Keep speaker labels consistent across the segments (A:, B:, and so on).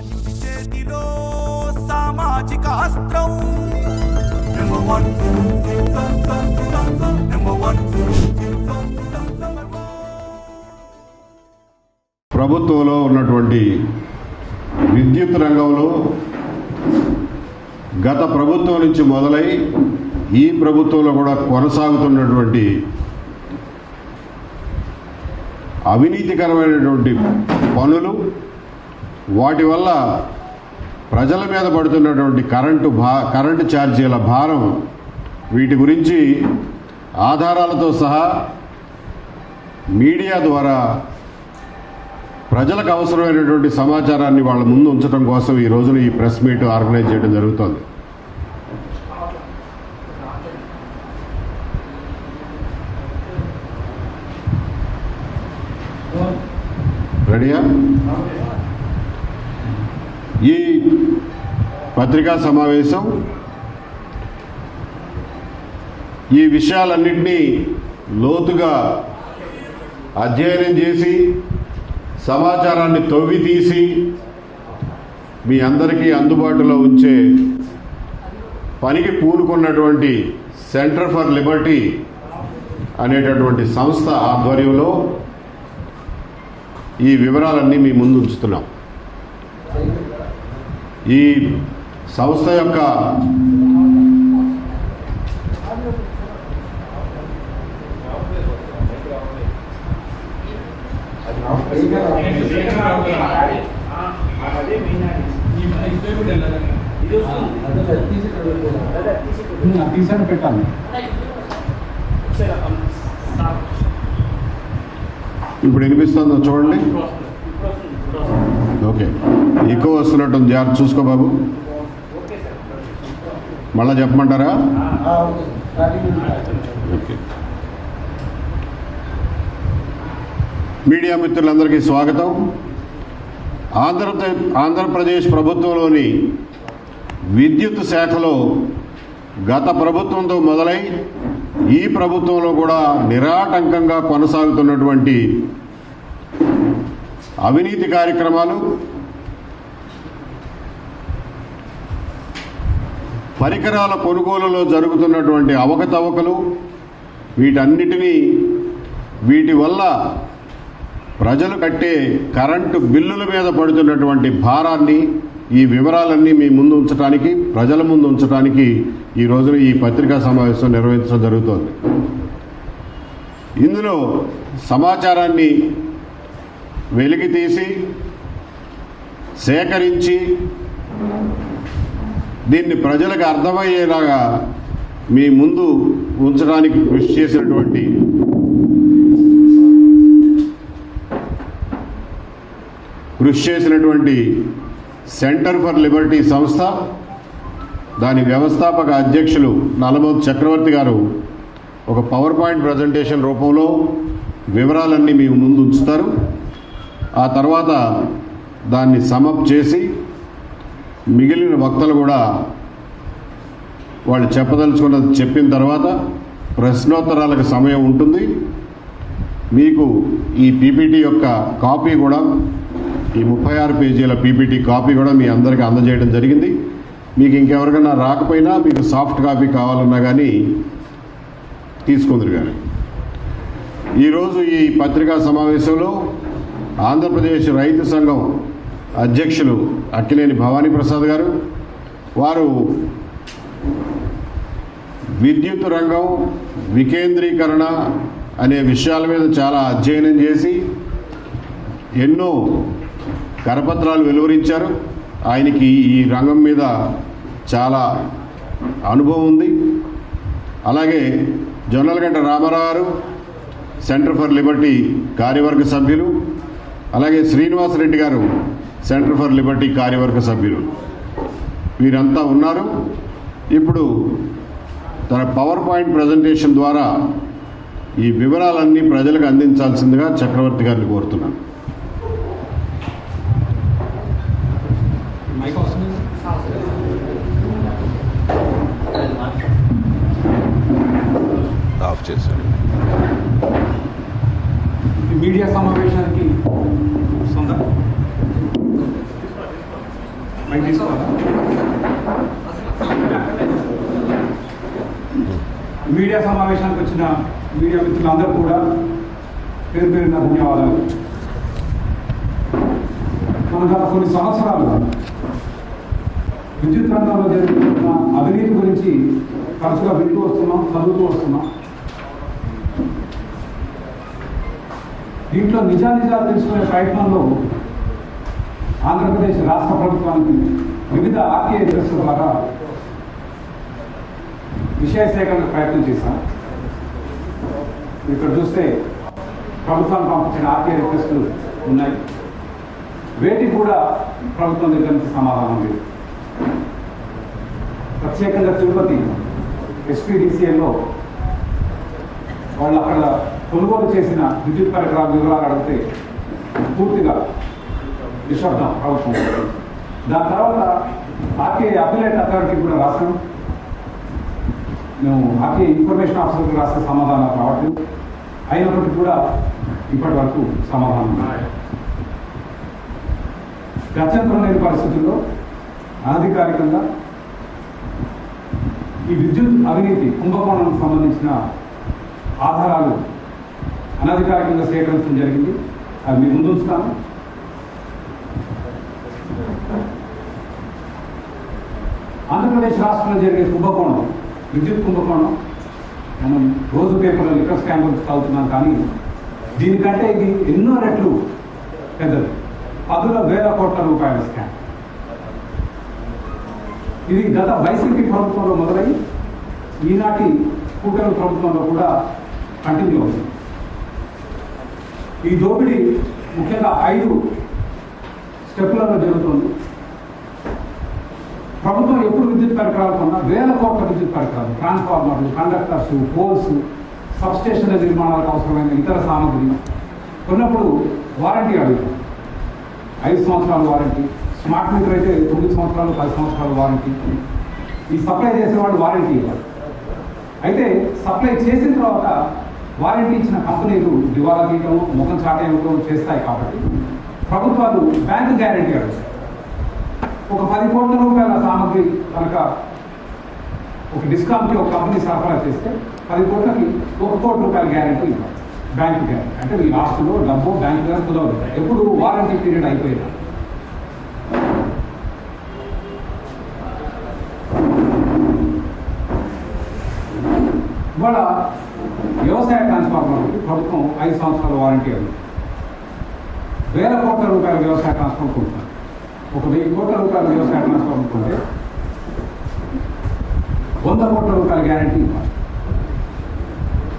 A: సామాన్యుడి చేతిలో సామాజిక అస్త్రం
B: ప్రభుత్వంలో ఉన్నటువంటి విద్యుత్ రంగంలో గత ప్రభుత్వం నుంచి మొదలై ఈ ప్రభుత్వంలో కూడా కొనసాగుతున్నటువంటి అవినీతికరమైనటువంటి పనులు, వాటి వల్ల ప్రజల మీద పడుతున్నటువంటి కరెంటు ఛార్జీల భారం, వీటి గురించి ఆధారాలతో సహా మీడియా ద్వారా ప్రజలకు అవసరమైనటువంటి సమాచారాన్ని వాళ్ళ ముందు ఉంచడం కోసం ఈ రోజున ఈ ప్రెస్ మీట్ ఆర్గనైజ్ చేయడం జరుగుతుంది. రెడీయా? ఈ పత్రికా సమావేశం ఈ విషయాలన్నింటినీ లోతుగా అధ్యయనం చేసి సమాచారాన్ని తవ్వి తీసి మీ అందరికీ అందుబాటులో ఉంచే పనికి పూనుకున్నటువంటి సెంటర్ ఫర్ లిబర్టీ అనేటటువంటి సంస్థ ఆధ్వర్యంలో ఈ వివరాలన్నీ మీ ముందు ఉంచుతున్నాం. ఈ సంస్థ యొక్క
C: పెట్టాలి.
B: ఇప్పుడు వినిపిస్తుందో చూడండి. ఓకే, ఎక్కువ వస్తున్నట్టు జాగ్రత్త చూసుకో బాబు. మళ్ళా చెప్పమంటారా? ఓకే. మీడియా మిత్రులందరికీ స్వాగతం. ఆంధ్రప్రదేశ్ ప్రభుత్వంలోని విద్యుత్ శాఖలో గత ప్రభుత్వంతో మొదలై ఈ ప్రభుత్వంలో కూడా నిరాటంకంగా కొనసాగుతున్నటువంటి అవినీతి కార్యక్రమాలు, పరికరాల కొనుగోలులో జరుగుతున్నటువంటి అవకతవకలు, వీటి వల్ల ప్రజలు కట్టే కరెంటు బిల్లుల మీద పడుతున్నటువంటి భారాన్ని, ఈ వివరాలన్నీ మీ ముందు ఉంచడానికి, ప్రజల ముందు ఉంచడానికి ఈ రోజున ఈ పత్రికా సమావేశం నిర్వహించడం జరుగుతోంది. ఇందులో సమాచారాన్ని వెలికి తీసి సేకరించి దీన్ని ప్రజలకు అర్థమయ్యేలాగా మీ ముందు ఉంచడానికి కృషి చేసినటువంటి సెంటర్ ఫర్ లిబర్టీ సంస్థ, దాని వ్యవస్థాపక అధ్యక్షులు నల్లమోతు చక్రవర్తి గారు ఒక పవర్ పాయింట్ ప్రజెంటేషన్ రూపంలో వివరాలన్నీ మీ ముందు ఉంచుతారు. ఆ తర్వాత దాన్ని సమప్ చేసి మిగిలిన వక్తలు కూడా వాళ్ళు చెప్పదలుచుకున్నది చెప్పిన తర్వాత ప్రశ్నోత్తరాలకు సమయం ఉంటుంది. మీకు ఈ పీపీటీ యొక్క కాపీ కూడా, ఈ 36 పేజీల పీపీటీ కాపీ కూడా మీ అందరికీ అందజేయడం జరిగింది. మీకు ఇంకెవరికైనా రాకపోయినా మీకు సాఫ్ట్ కాపీ కావాలన్నా కానీ తీసుకుందరు. కానీ ఈరోజు ఈ పత్రికా సమావేశంలో ఆంధ్రప్రదేశ్ రైతు సంఘం అధ్యక్షులు అక్కినేని భవానీ ప్రసాద్ గారు, వారు విద్యుత్ రంగం వికేంద్రీకరణ అనే విషయాల మీద చాలా అధ్యయనం చేసి ఎన్నో కరపత్రాలు వెలువరించారు. ఆయనకి ఈ రంగం మీద చాలా అనుభవం ఉంది. అలాగే జొన్నలగడ్డ రామారావు గారు సెంటర్ ఫర్ లిబర్టీ కార్యవర్గ సభ్యులు, అలాగే శ్రీనివాసరెడ్డి గారు సెంటర్ ఫర్ లిబర్టీ కార్యవర్గ సభ్యులు, వీరంతా ఉన్నారు. ఇప్పుడు తన పవర్ పాయింట్ ప్రజెంటేషన్ ద్వారా ఈ వివరాలన్నీ ప్రజలకు అందించాల్సిందిగా చక్రవర్తి గారిని కోరుతున్నాను.
D: ఆఫ్ చేశాను.
C: మీడియా సమావేశానికి మైక్ తీసుకోవాలా? మీడియా సమావేశానికి వచ్చిన మీడియా మిత్రులందరూ కూడా పేరు పేరున ధన్యవాదాలు. మన గత కొన్ని సంవత్సరాలుగా విద్యుత్ రంగంలో జరుగుతున్న అవినీతి గురించి తరచుగా వింటూ వస్తున్నాం, చదువుతూ వస్తున్నాం. దీంట్లో నిజానిజాలు తెలుసుకునే ప్రయత్నంలో ఆంధ్రప్రదేశ్ రాష్ట్ర ప్రభుత్వానికి వివిధ ఆర్టీఐ రిక్వెస్ట్ల ద్వారా విషయ సేకరణకు ప్రయత్నం చేశాం. ఇక్కడ చూస్తే ప్రభుత్వానికి పంపించిన ఆర్టీఐ రిక్వెస్టులు ఉన్నాయి. వేటికి కూడా ప్రభుత్వం దగ్గర నుంచి సమాధానం లేదు. ప్రత్యేకంగా తిరుపతి ఎస్పీడీసీఎల్లో వాళ్ళు అక్కడ కొనుగోలు చేసిన విద్యుత్ పరికరాల వివరాలు అడిగితే పూర్తిగా నిశ్శబ్దం ప్రభుత్వం. దాని తర్వాత ఆర్టీఐ అపిలేట్ అథారిటీ కూడా రాసాం. మేము ఆర్టీఐ ఇన్ఫర్మేషన్ ఆఫీసర్కి రాసే సమాధానాలు రావట్లేదు. అయినప్పటికీ కూడా ఇప్పటి వరకు సమాధానం గత్యంతరం లేని పరిస్థితుల్లో అనధికారికంగా ఈ విద్యుత్ అవినీతి కుంభకోణానికి సంబంధించిన ఆధారాలు అనధికారికంగా సేకరించడం జరిగింది. అది మీ ముందు ఉంచుతాను. ఆంధ్రప్రదేశ్ రాష్ట్రంలో జరిగే కుంభకోణం, విద్యుత్ కుంభకోణం మనం రోజు పేపర్లో లిక్కర్ స్కామ్ గురించి చదువుతున్నాం. కానీ దీనికంటే ఇది ఎన్నో రెట్లు పెద్దది. 10,000 కోట్ల రూపాయల స్కామ్. ఇది గత వైసీపీ ప్రభుత్వంలో మొదలై ఈనాటి కూటమి ప్రభుత్వంలో కూడా కంటిన్యూ అవుతుంది. ఈ దోపిడీ ముఖ్యంగా 5 స్టెప్లలో జరుగుతుంది. ప్రభుత్వం ఎప్పుడు విద్యుత్ పరికరాలు కొన్నా 1000 కోట్ల విద్యుత్ పరికరాలు, ట్రాన్స్ఫార్మర్లు, కండక్టర్స్, పోల్స్, సబ్స్టేషన్ల నిర్మాణాలకు అవసరమైన ఇతర సామగ్రి కొన్నప్పుడు వారంటీ అడుగుతాం. 5 సంవత్సరాల వారంటీ. స్మార్ట్ మీటర్ అయితే 9 సంవత్సరాలు, 10 సంవత్సరాల వారంటీ. ఈ సప్లై చేసేవాళ్ళు వారంటీ ఇవ్వాలి. అయితే సప్లై చేసిన తర్వాత వారంటీ ఇచ్చిన కంపెనీలు దివాలా తీయడం, ముఖం చాటేయడం చేస్తాయి. కాబట్టి ప్రభుత్వాలు బ్యాంకు గ్యారంటీ అడుగుతాయి. ఒక 10 కోట్ల రూపాయల సామగ్రి కనుక ఒక డిస్కౌంట్కి ఒక కంపెనీ సరఫరా చేస్తే 10 కోట్లకి 1 కోటి రూపాయల గ్యారంటీ ఇవ్వాలి. బ్యాంకు గ్యారంటీ అంటే మీ ఆస్తులు డబ్బు బ్యాంకు దగ్గర కుదరదు. ఎప్పుడు వారంటీ పీరియడ్ అయిపోయినా. ఇవాళ వ్యవసాయ ట్రాన్స్ఫార్మర్కి ప్రభుత్వం 5 సంవత్సరాల వారంటీ అడుగుతుంది. 1000 కోట్ల రూపాయల వ్యవసాయ ట్రాన్స్ఫార్మర్ కొంటున్నారు. ఒక 1000 కోట్ల రూపాయల వ్యవసాయ ట్రాన్స్ఫార్మర్ కొంటే 100 కోట్ల రూపాయల గ్యారంటీ ఇవ్వాలి.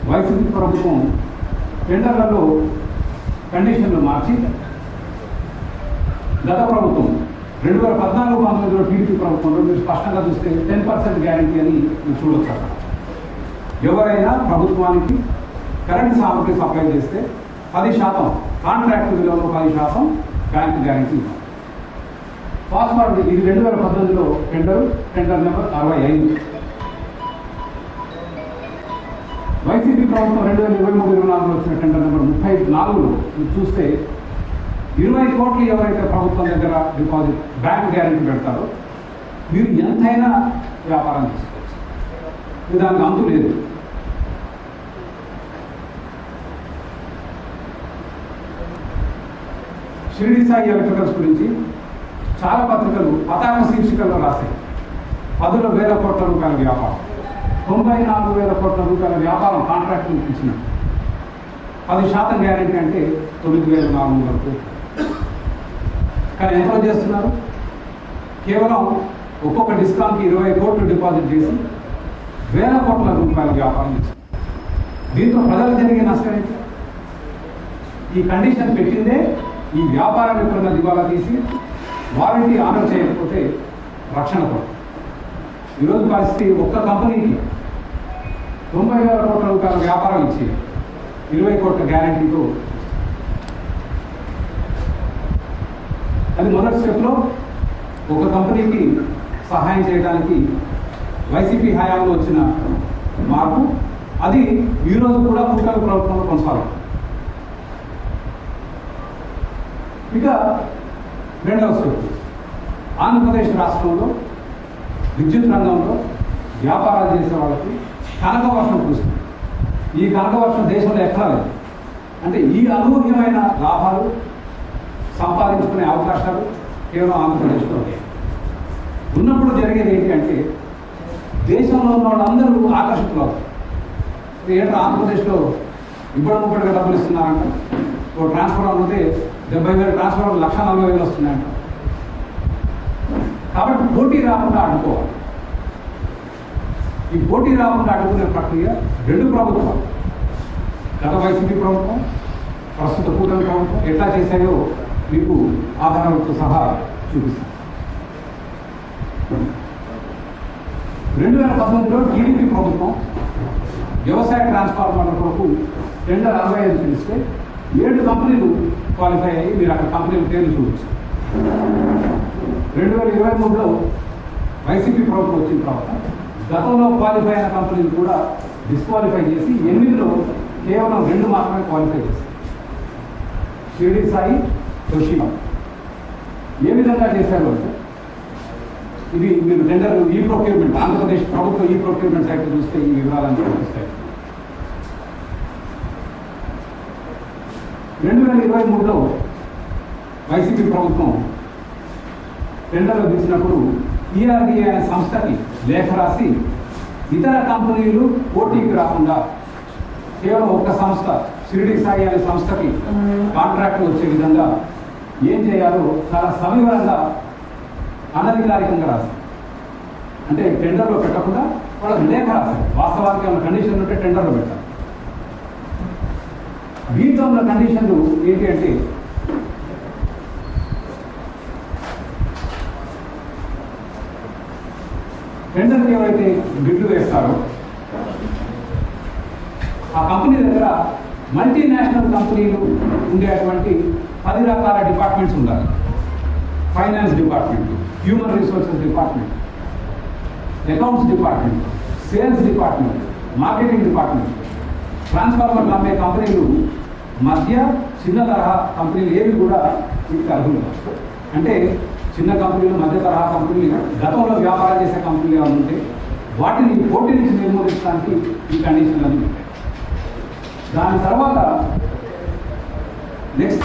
C: వైసీపీ ప్రభుత్వం టెండర్లలో కండిషన్లు మార్చి గత ప్రభుత్వం 2014-19లో టీడీపీ ప్రభుత్వంలో మీరు స్పష్టంగా చూస్తే 10% గ్యారంటీ అని మీరు చూడొచ్చు. అక్కడ ఎవరైనా ప్రభుత్వానికి కరెంట్ సామగ్రి సప్లై చేస్తే 10% కాంట్రాక్ట్ విలువలో 10% బ్యాంకు గ్యారంటీ ఇవ్వాలి. ఫాస్ట్ఫార్వర్డ్ ఇది 2018లో టెండర్ నెంబర్ 65. వైసీపీ ప్రభుత్వం 2023-24లో వచ్చిన టెండర్ నెంబర్ 34లో మీరు చూస్తే 20 కోట్లు ఎవరైతే ప్రభుత్వం దగ్గర డిపాజిట్ బ్యాంక్ గ్యారంటీ పెడతారో మీరు ఎంతైనా వ్యాపారం చేసుకోవచ్చు. దానికి అంతు లేదు. షిరిడి సాయి ఎలక్ట్రికల్స్ గురించి చాలా పత్రికలు పతాక శీర్షికల్లో రాశాయి. 10,000 కోట్ల రూపాయల వ్యాపారం, 94,000 కోట్ల రూపాయల వ్యాపారం కాంట్రాక్టులు ఇచ్చిన 10% గ్యారెంటీ అంటే 9,400 కోట్లు. కానీ ఎంతో చేస్తున్నారు? కేవలం ఒక్కొక్క డిస్కౌంట్కి 20 కోట్లు డిపాజిట్ చేసి 1,000 కోట్ల రూపాయల వ్యాపారం చేస్తారు. దీంతో ప్రజలకు జరిగే నష్టం ఏంటి? ఈ కండిషన్ పెట్టిందే ఈ వ్యాపారం ఎప్పుడన్నా దివాలా తీసి వారంటీ ఆనర్ చేయకపోతే రక్షణ కొరకు. ఈరోజు పరిస్థితి ఒక్క కంపెనీకి 90,000 కోట్ల రూపాయల వ్యాపారం ఇచ్చి 20 కోట్ల గ్యారంటీతో అది మొదటి స్టెప్లో ఒక కంపెనీకి సహాయం చేయడానికి వైసీపీ హయాంలో వచ్చిన మార్పు. అది ఈరోజు కూడా కూటమి ప్రభుత్వంలో కొనసాగుతుంది. ఇక రెండవ స్టెప్ ఆంధ్రప్రదేశ్ రాష్ట్రంలో విద్యుత్ రంగంలో వ్యాపారాలు చేసే వాళ్ళకి కనక వర్షం కురుస్తుంది. ఈ కనక వర్షం దేశంలో ఎక్కడా లేదు. అంటే ఈ అనూహ్యమైన లాభాలు సంపాదించుకునే అవకాశాలు కేవలం ఆంధ్రప్రదేశ్లో ఉన్నాయి. ఉన్నప్పుడు జరిగేది ఏంటి అంటే దేశంలో ఉన్న వాళ్ళందరూ ఆకర్షితులవుతారు. ఏంటో ఆంధ్రప్రదేశ్లో ఇప్పటికప్పుడుగా డబ్బులు ఇస్తున్నారంట. ఓ ట్రాన్స్ఫర్ ఉంటే 70,000 ట్రాన్స్ఫర్ 1,40,000 వస్తున్నాయంట. కాబట్టి పోటీ రాకుండా అడ్డుకోవాలి. ఈ పోటీ రాకుండా అడ్డుకునే ప్రక్రియ రెండు ప్రభుత్వాలు, గత వైసీపీ ప్రభుత్వం, ప్రస్తుత కూటమి ప్రభుత్వం ఎట్లా చేశాయో మీకు ఆధారాలతో సహా చూపిస్తాను. 2019లో టీడీపీ ప్రభుత్వం వ్యవసాయ ట్రాన్స్ఫార్మర్ల కొరకు టెండర్ 65 పిలిస్తే 7 కంపెనీలు క్వాలిఫై అయ్యి మీరు అక్కడ కంపెనీల పేర్లు చూడవచ్చు. 2023లో వైసీపీ ప్రభుత్వం వచ్చిన తర్వాత గతంలో క్వాలిఫై అయిన కంపెనీలు కూడా డిస్క్వాలిఫై చేసి 8లో కేవలం 2 మాత్రమే క్వాలిఫై చేశారు. షిరిడి సాయి, తోషిబా. ఏ విధంగా చేశారు అంటే ఇది మీరు టెండర్ ఈ ప్రొక్యూర్మెంట్ ఆంధ్రప్రదేశ్ ప్రభుత్వ ఈ ప్రొక్యూర్మెంట్ సైట్ చూస్తే ఈ వివరాలను చూపిస్తాయి. 2023లో వైసీపీ ప్రభుత్వం టెండర్లు పిలిచినప్పుడు ఈఆర్డీఏ అనే సంస్థకి లేఖ రాసి ఇతర కంపెనీలు పోటీకి రాకుండా కేవలం ఒక సంస్థ షిరిడి సాయి అనే సంస్థకి కాంట్రాక్ట్ వచ్చే విధంగా ఏం చేయాలో చాలా సవివరంగా అనధికారికంగా రాశారు. అంటే టెండర్లో పెట్టకుండా వాళ్ళకి లేఖ రాశారు. వాస్తవానికి ఏమైనా కండిషన్ ఉంటే టెండర్లో పెట్టారు. వీటిలో ఉన్న కండిషన్లు ఏంటి అంటే టెండర్కి ఎవరైతే బిడ్లు వేస్తారో ఆ కంపెనీ దగ్గర మల్టీనేషనల్ కంపెనీలు ఉండేటువంటి 10 రకాల డిపార్ట్మెంట్స్ ఉండాలి. Finance department, human resources department, accounts department, sales department, marketing department. ట్రాన్స్ఫార్మర్లు అమ్మే కంపెనీలు మధ్య చిన్న తరహా కంపెనీలు ఏవి కూడా వీటికి అర్హులు. అంటే చిన్న కంపెనీలు, మధ్య తరహా కంపెనీలు, గతంలో వ్యాపారం చేసే కంపెనీలు ఏమైనా ఉంటే వాటిని పోటీ నుంచి నిర్మూలించడానికి ఈ కండిషన్లను పెట్టాయి. దాని తర్వాత నెక్స్ట్